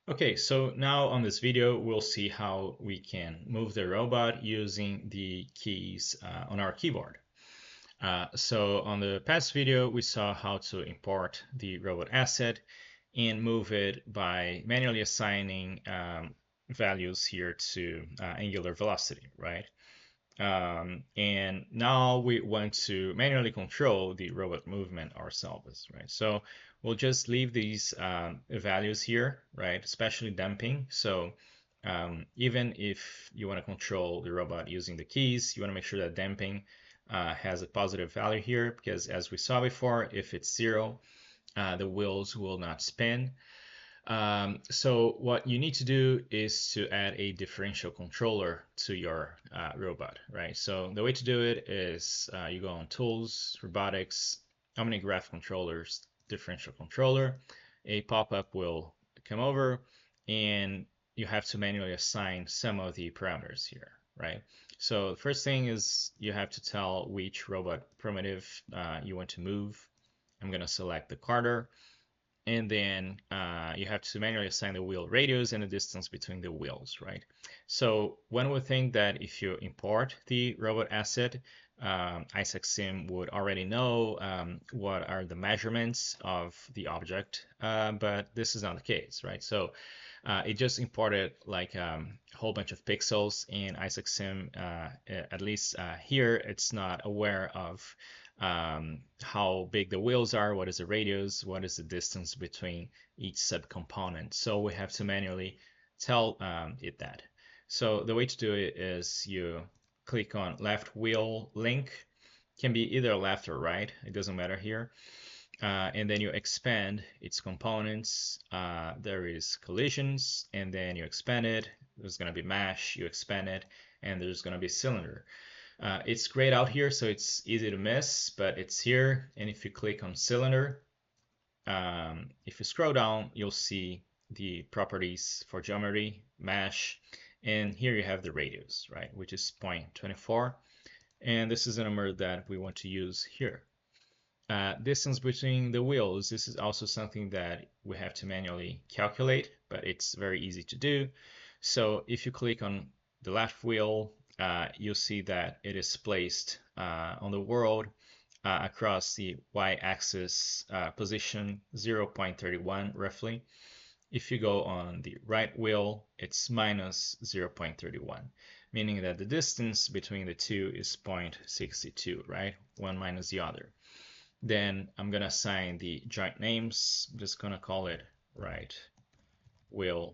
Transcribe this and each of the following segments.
Okay, so now on this video, we'll see how we can move the robot using the keys on our keyboard. So on the past video, we saw how to import the robot asset and move it by manually assigning values here to angular velocity, right? And now we want to manually control the robot movement ourselves, right? So we'll just leave these values here, right? Especially damping. So even if you want to control the robot using the keys, you want to make sure that damping has a positive value here, because as we saw before, if it's 0, the wheels will not spin. So what you need to do is to add a differential controller to your robot, right? So the way to do it is you go on Tools, Robotics, OmniGraph Controllers, Differential Controller. A pop-up will come over, and you have to manually assign some of the parameters here, right? So the first thing is you have to tell which robot primitive you want to move. I'm going to select the Carter, and then you have to manually assign the wheel radius and the distance between the wheels, right? So one would think that if you import the robot asset, IsaacSim would already know what are the measurements of the object, but this is not the case, right? So it just imported like a whole bunch of pixels, and IsaacSim, at least here, it's not aware of how big the wheels are, what is the radius, what is the distance between each subcomponent. So we have to manually tell it that. So the way to do it is you click on left wheel link, can be either left or right, it doesn't matter here. And then you expand its components. There is collisions, and then you expand it. There's going to be mesh, you expand it, and there's going to be cylinder. It's grayed out here, so it's easy to miss, but it's here. And if you click on cylinder, if you scroll down, you'll see the properties for geometry, mesh, and here you have the radius, right, which is 0.24. And this is a number that we want to use here. Distance between the wheels, this is also something that we have to manually calculate, but it's very easy to do. So if you click on the left wheel, you'll see that it is placed on the world across the y-axis position 0.31 roughly. If you go on the right wheel, it's minus 0.31, meaning that the distance between the two is 0.62, right? One minus the other. Then I'm going to assign the joint names. I'm just going to call it right wheel,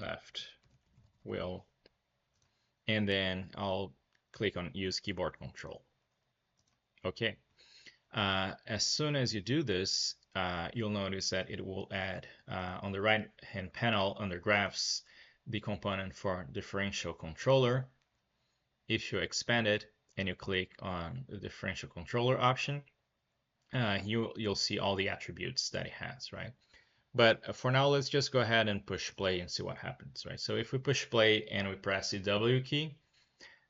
left wheel, and then I'll click on use keyboard control. Okay. As soon as you do this, you'll notice that it will add on the right hand panel under graphs the component for differential controller. If you expand it and you click on the differential controller option, you'll see all the attributes that it has, right? But for now, let's just go ahead and push play and see what happens, right? So if we push play and we press the W key,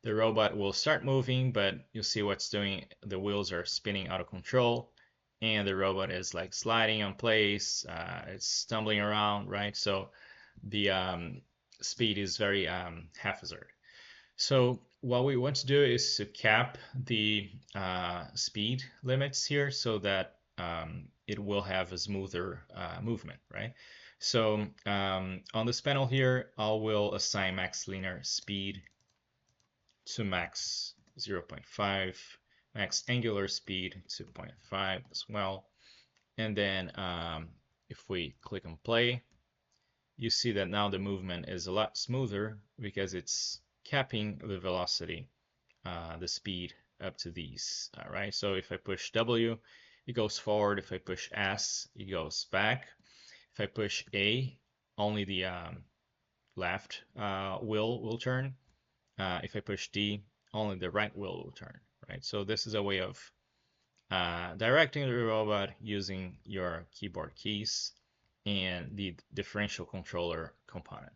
the robot will start moving, but you'll see what's doing. The wheels are spinning out of control, and the robot is like sliding on place. It's stumbling around, right? So the speed is very haphazard. So what we want to do is to cap the speed limits here so that it will have a smoother movement, right? So on this panel here, I will assign max linear speed to max 0.5, max angular speed to 0.5 as well. And then if we click on play, you see that now the movement is a lot smoother because it's capping the velocity, the speed up to these, right? So if I push W, it goes forward. If I push S, it goes back. If I push A, only the left wheel will turn. If I push D, only the right wheel will turn, right? So this is a way of directing the robot using your keyboard keys and the differential controller component.